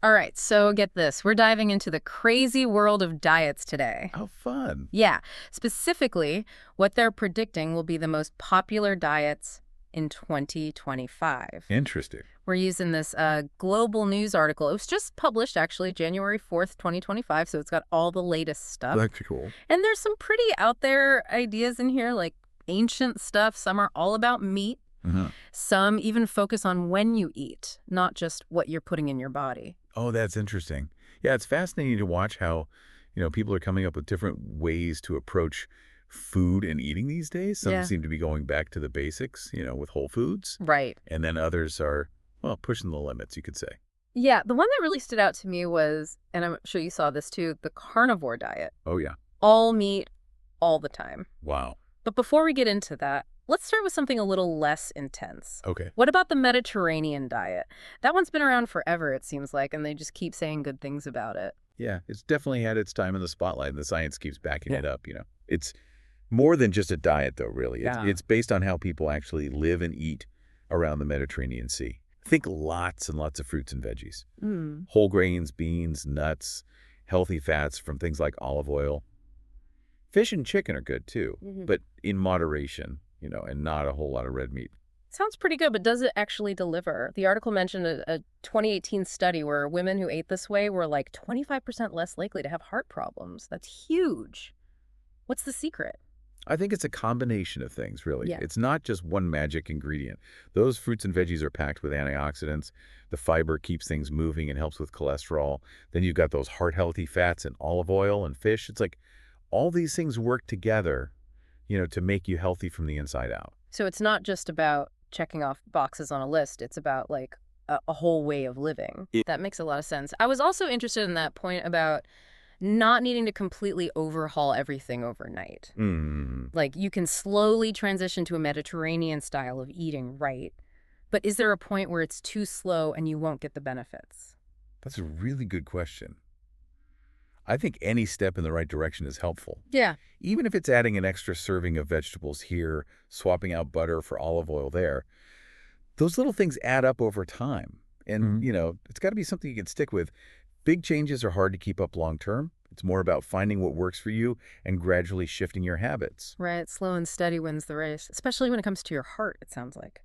All right, so get this. We're diving into the crazy world of diets today. How fun. Yeah, specifically, what they're predicting will be the most popular diets in 2025. Interesting. We're using this global news article. It was just published, actually, January 4th, 2025, so it's got all the latest stuff. That's cool. And there's some pretty out there ideas in here, like ancient stuff. Some are all about meat. Uh-huh. Some even focus on when you eat, not just what you're putting in your body. Oh, that's interesting. Yeah, it's fascinating to watch how, people are coming up with different ways to approach food and eating these days. Some Yeah. seem to be going back to the basics, with whole foods. Right. And then others are, well, pushing the limits, you could say. Yeah, the one that really stood out to me was, and I'm sure you saw this too, the carnivore diet. Oh, yeah. All meat, all the time. Wow. But before we get into that, let's start with something a little less intense. Okay. What about the Mediterranean diet? That one's been around forever, it seems like, and they just keep saying good things about it. Yeah, it's definitely had its time in the spotlight, and the science keeps backing it up. It's more than just a diet, though, really. It's, Yeah. it's based on how people actually live and eat around the Mediterranean Sea. Think lots and lots of fruits and veggies. Mm. Whole grains, beans, nuts, healthy fats from things like olive oil. Fish and chicken are good, too, but in moderation, and not a whole lot of red meat. Sounds pretty good, but does it actually deliver? The article mentioned a 2018 study where women who ate this way were like 25% less likely to have heart problems. That's huge. What's the secret? I think it's a combination of things, really. Yeah. It's not just one magic ingredient. Those fruits and veggies are packed with antioxidants. The fiber keeps things moving and helps with cholesterol. Then you've got those heart-healthy fats in olive oil and fish. It's like all these things work together, to make you healthy from the inside out. So it's not just about checking off boxes on a list. It's about like a whole way of living. That makes a lot of sense. I was also interested in that point about not needing to completely overhaul everything overnight. Mm. Like you can slowly transition to a Mediterranean style of eating, right? But is there a point where it's too slow and you won't get the benefits? That's a really good question. I think any step in the right direction is helpful. Yeah. Even if it's adding an extra serving of vegetables here, swapping out butter for olive oil there, those little things add up over time. And, it's got to be something you can stick with. Big changes are hard to keep up long term. It's more about finding what works for you and gradually shifting your habits. Right. Slow and steady wins the race, especially when it comes to your heart, it sounds like.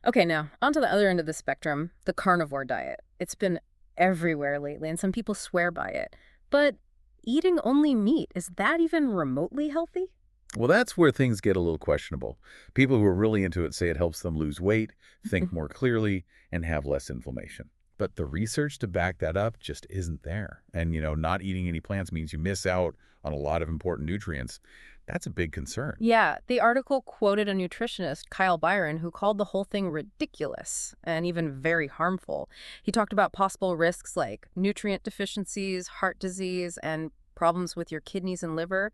Okay, now, on to the other end of the spectrum, the carnivore diet. It's been everywhere lately, and some people swear by it. But eating only meat, is that even remotely healthy? Well, that's where things get a little questionable. People who are really into it say it helps them lose weight, think more clearly, and have less inflammation. But the research to back that up just isn't there. And, not eating any plants means you miss out on a lot of important nutrients. That's a big concern. Yeah, the article quoted a nutritionist, Kyle Byron, who called the whole thing ridiculous and even very harmful. He talked about possible risks like nutrient deficiencies, heart disease, and problems with your kidneys and liver.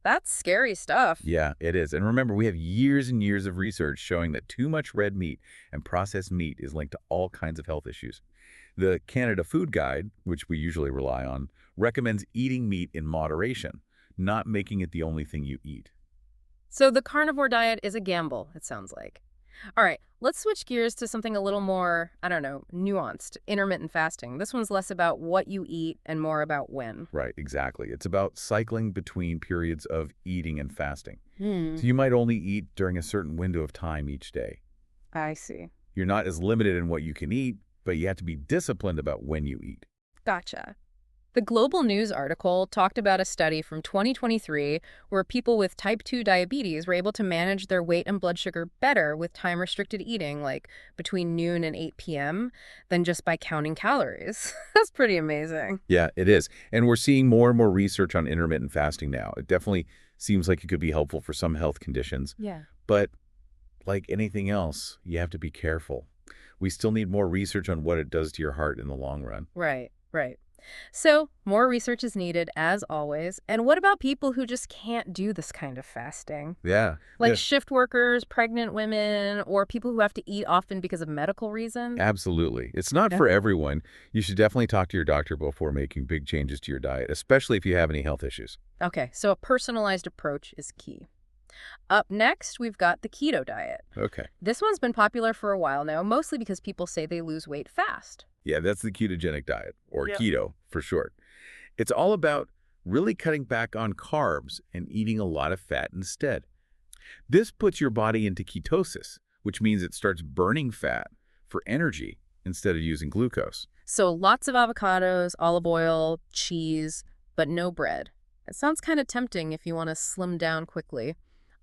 That's scary stuff. Yeah, it is. And remember, we have years and years of research showing that too much red meat and processed meat is linked to all kinds of health issues. The Canada Food Guide, which we usually rely on, recommends eating meat in moderation, not making it the only thing you eat. So the carnivore diet is a gamble, it sounds like. All right, let's switch gears to something a little more, I don't know, nuanced, intermittent fasting. This one's less about what you eat and more about when. Right, exactly. It's about cycling between periods of eating and fasting. Hmm. So you might only eat during a certain window of time each day. I see. You're not as limited in what you can eat, but you have to be disciplined about when you eat. Gotcha. The Global News article talked about a study from 2023 where people with type 2 diabetes were able to manage their weight and blood sugar better with time-restricted eating, like between noon and 8 p.m., than just by counting calories. That's pretty amazing. Yeah, it is. And we're seeing more and more research on intermittent fasting now. It definitely seems like it could be helpful for some health conditions. Yeah. But like anything else, you have to be careful. We still need more research on what it does to your heart in the long run. Right, right. So, more research is needed, as always. And what about people who just can't do this kind of fasting? Yeah. Like Yeah, shift workers, pregnant women, or people who have to eat often because of medical reasons? absolutely. It's not Yeah. for everyone. You should definitely talk to your doctor before making big changes to your diet, especially if you have any health issues. Okay, so a personalized approach is key. Up next, we've got the keto diet. Okay. This one's been popular for a while now, mostly because people say they lose weight fast. Yeah, that's the ketogenic diet, or Yeah. keto for short. It's all about really cutting back on carbs and eating a lot of fat instead. This puts your body into ketosis, which means it starts burning fat for energy instead of using glucose. So lots of avocados, olive oil, cheese, but no bread. It sounds kind of tempting if you want to slim down quickly.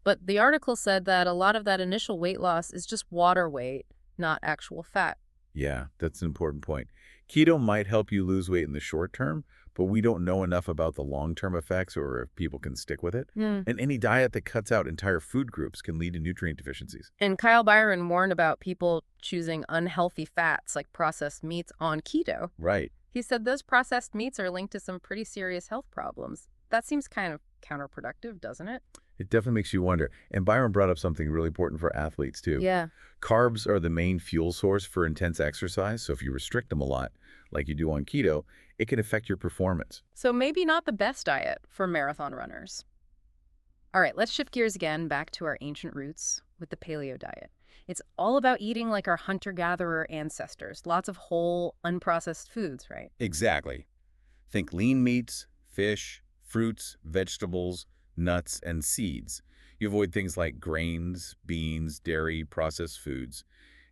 But the article said that a lot of that initial weight loss is just water weight, not actual fat. Yeah, that's an important point. Keto might help you lose weight in the short term, but we don't know enough about the long-term effects or if people can stick with it. Hmm. And any diet that cuts out entire food groups can lead to nutrient deficiencies. And Kyle Byron warned about people choosing unhealthy fats like processed meats on keto. Right. He said those processed meats are linked to some pretty serious health problems. That seems kind of counterproductive, doesn't it? It definitely makes you wonder. And Byron brought up something really important for athletes, too. Yeah. Carbs are the main fuel source for intense exercise, so if you restrict them a lot, like you do on keto, it can affect your performance. So maybe not the best diet for marathon runners. All right, let's shift gears again back to our ancient roots with the paleo diet. It's all about eating like our hunter-gatherer ancestors, lots of whole, unprocessed foods, right? Exactly. Think lean meats, fish, fruits, vegetables, nuts, and seeds. You avoid things like grains, beans, dairy, processed foods,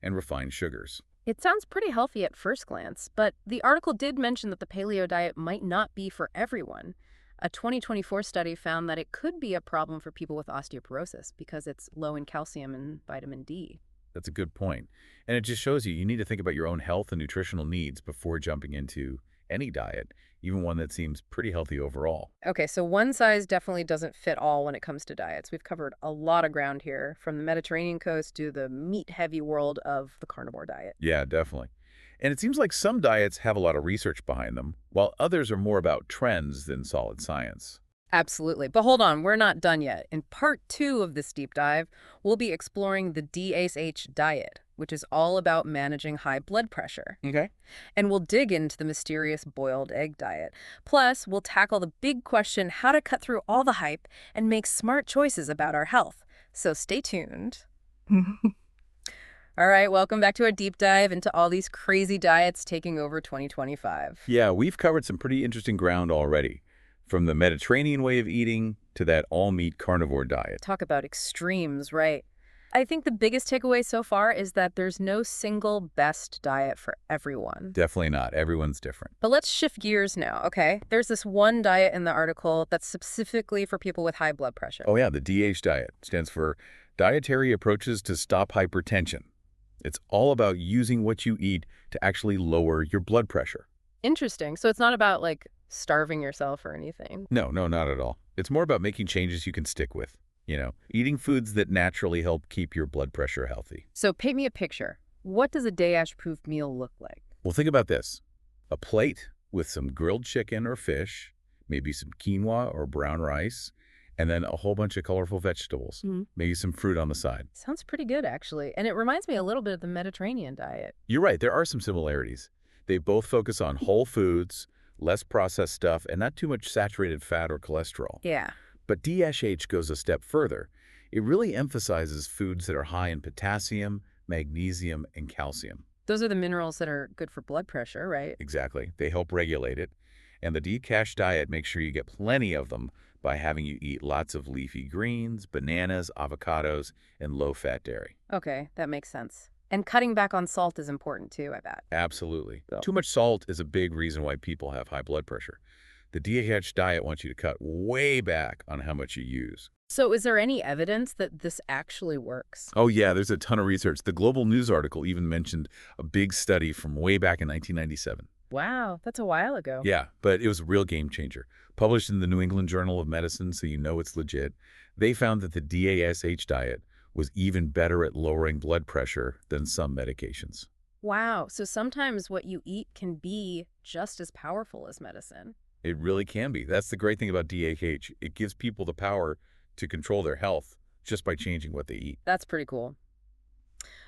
and refined sugars. It sounds pretty healthy at first glance, but the article did mention that the paleo diet might not be for everyone. A 2024 study found that it could be a problem for people with osteoporosis because it's low in calcium and vitamin D. That's a good point. And it just shows you need to think about your own health and nutritional needs before jumping into any diet, even one that seems pretty healthy overall. Okay, so one size definitely doesn't fit all when it comes to diets. We've covered a lot of ground here, from the Mediterranean coast to the meat-heavy world of the carnivore diet. Yeah, definitely. And it seems like some diets have a lot of research behind them, while others are more about trends than solid science. Absolutely. But hold on, we're not done yet. In part 2 of this deep dive, we'll be exploring the DHH diet, which is all about managing high blood pressure. Okay. And we'll dig into the mysterious boiled egg diet. Plus, we'll tackle the big question, how to cut through all the hype and make smart choices about our health. So stay tuned. All right, welcome back to our deep dive into all these crazy diets taking over 2025. Yeah, we've covered some pretty interesting ground already, from the Mediterranean way of eating to that all-meat carnivore diet. Talk about extremes, right? I think the biggest takeaway so far is that there's no single best diet for everyone. Definitely not. Everyone's different. But let's shift gears now, okay? There's this one diet in the article that's specifically for people with high blood pressure. Oh yeah, the DH diet stands for Dietary Approaches to Stop Hypertension. It's all about using what you eat to actually lower your blood pressure. Interesting. So it's not about, like, starving yourself or anything. No, not at all. It's more about making changes you can stick with. Eating foods that naturally help keep your blood pressure healthy. So paint me a picture. What does a DASH-approved meal look like? Well, think about this. A plate with some grilled chicken or fish, maybe some quinoa or brown rice, and then a whole bunch of colorful vegetables, maybe some fruit on the side. Sounds pretty good, actually. And it reminds me a little bit of the Mediterranean diet. You're right, there are some similarities. They both focus on whole foods, less processed stuff, and not too much saturated fat or cholesterol. Yeah. But DHH goes a step further. It really emphasizes foods that are high in potassium, magnesium, and calcium. Those are the minerals that are good for blood pressure, right? Exactly. They help regulate it. And the DCASH diet makes sure you get plenty of them by having you eat lots of leafy greens, bananas, avocados, and low-fat dairy. Okay, that makes sense. And cutting back on salt is important too, I bet. Absolutely. Too much salt is a big reason why people have high blood pressure. The DHH diet wants you to cut way back on how much you use. So is there any evidence that this actually works? Oh yeah, there's a ton of research. The Global News article even mentioned a big study from way back in 1997. Wow, that's a while ago. Yeah, but it was a real game changer. Published in the New England Journal of Medicine, so you know it's legit. They found that the DASH diet was even better at lowering blood pressure than some medications. Wow, so sometimes what you eat can be just as powerful as medicine. It really can be. That's the great thing about DAH. It gives people the power to control their health just by changing what they eat. That's pretty cool.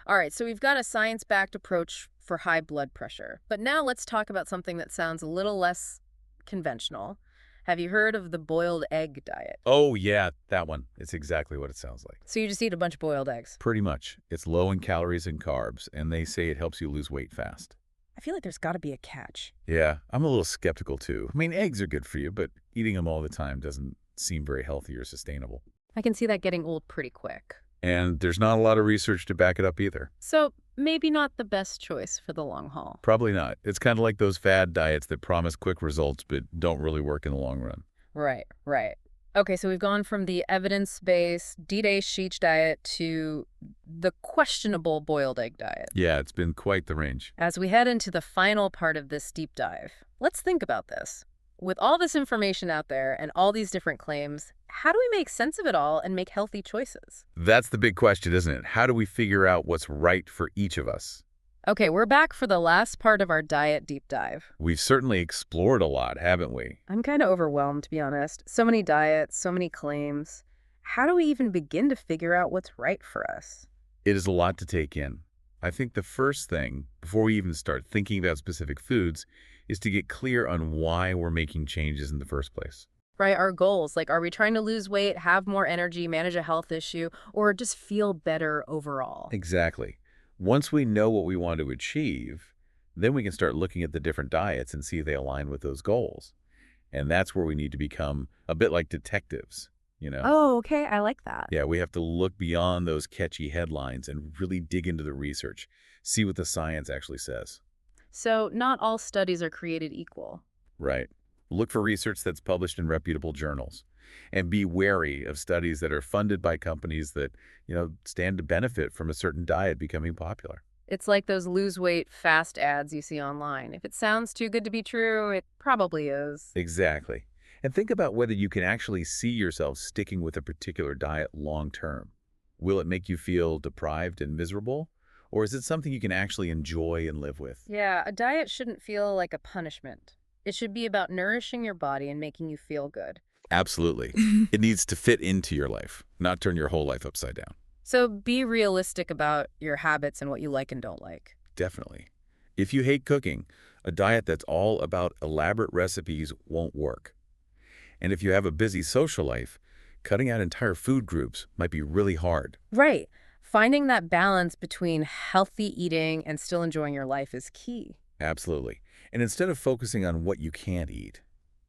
All right, so we've got a science-backed approach for high blood pressure. But now let's talk about something that sounds a little less conventional, Have you heard of the boiled egg diet? Oh, yeah, that one. It's exactly what it sounds like. So you just eat a bunch of boiled eggs. Pretty much. It's low in calories and carbs, and they say it helps you lose weight fast. I feel like there's got to be a catch. Yeah, I'm a little skeptical too. I mean, eggs are good for you, but eating them all the time doesn't seem very healthy or sustainable. I can see that getting old pretty quick. And there's not a lot of research to back it up either. So maybe not the best choice for the long haul. Probably not. It's kind of like those fad diets that promise quick results but don't really work in the long run. Right, right. Okay, so we've gone from the evidence-based D-Day sheech diet to the questionable boiled egg diet. Yeah, it's been quite the range. As we head into the final part of this deep dive, let's think about this. With all this information out there and all these different claims, how do we make sense of it all and make healthy choices? That's the big question, isn't it? How do we figure out what's right for each of us? Okay, we're back for the last part of our diet deep dive. We've certainly explored a lot, haven't we? I'm kind of overwhelmed, to be honest. So many diets, so many claims. How do we even begin to figure out what's right for us? It is a lot to take in. I think the first thing, before we even start thinking about specific foods, is to get clear on why we're making changes in the first place. Right, our goals. Like, are we trying to lose weight, have more energy, manage a health issue, or just feel better overall? Exactly. Once we know what we want to achieve, then we can start looking at the different diets and see if they align with those goals. And that's where we need to become a bit like detectives, you know? Oh, okay. I like that. Yeah, we have to look beyond those catchy headlines and really dig into the research, see what the science actually says. So not all studies are created equal. Right. Look for research that's published in reputable journals. And be wary of studies that are funded by companies that, stand to benefit from a certain diet becoming popular. It's like those lose weight fast ads you see online. If it sounds too good to be true, it probably is. Exactly. And think about whether you can actually see yourself sticking with a particular diet long term. Will it make you feel deprived and miserable? Or is it something you can actually enjoy and live with? Yeah, a diet shouldn't feel like a punishment. It should be about nourishing your body and making you feel good. Absolutely. It needs to fit into your life, not turn your whole life upside down. So be realistic about your habits and what you like and don't like. Definitely. If you hate cooking, a diet that's all about elaborate recipes won't work. And if you have a busy social life, cutting out entire food groups might be really hard. Right. Finding that balance between healthy eating and still enjoying your life is key. Absolutely. And instead of focusing on what you can't eat,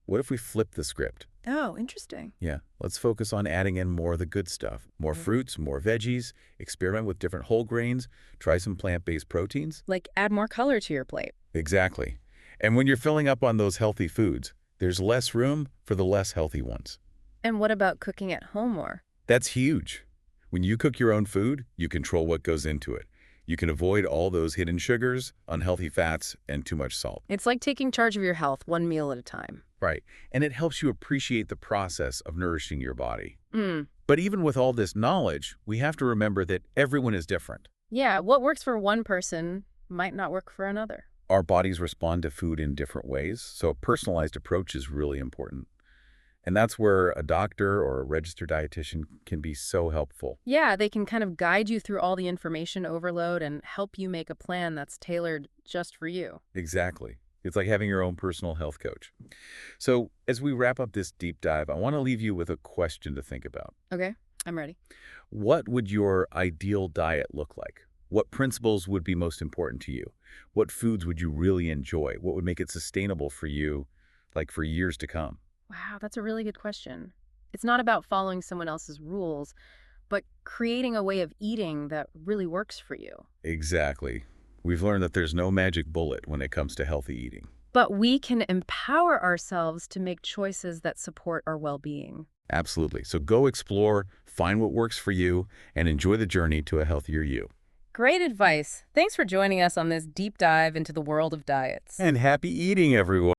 what if we flip the script? Oh, interesting. Yeah, let's focus on adding in more of the good stuff. More fruits, more veggies, experiment with different whole grains, try some plant-based proteins. Like add more color to your plate. Exactly. And when you're filling up on those healthy foods, there's less room for the less healthy ones. And what about cooking at home more? That's huge. When you cook your own food, you control what goes into it. You can avoid all those hidden sugars, unhealthy fats, and too much salt. It's like taking charge of your health one meal at a time. Right. And it helps you appreciate the process of nourishing your body. Mm. But even with all this knowledge, we have to remember that everyone is different. Yeah, what works for one person might not work for another. Our bodies respond to food in different ways, so a personalized approach is really important. And that's where a doctor or a registered dietitian can be so helpful. Yeah, they can kind of guide you through all the information overload and help you make a plan that's tailored just for you. Exactly. It's like having your own personal health coach. So as we wrap up this deep dive, I want to leave you with a question to think about. Okay, I'm ready. What would your ideal diet look like? What principles would be most important to you? What foods would you really enjoy? What would make it sustainable for you, like for years to come? Wow, that's a really good question. It's not about following someone else's rules, but creating a way of eating that really works for you. Exactly. We've learned that there's no magic bullet when it comes to healthy eating. But we can empower ourselves to make choices that support our well-being. Absolutely. So go explore, find what works for you, and enjoy the journey to a healthier you. Great advice. Thanks for joining us on this deep dive into the world of diets. And happy eating, everyone.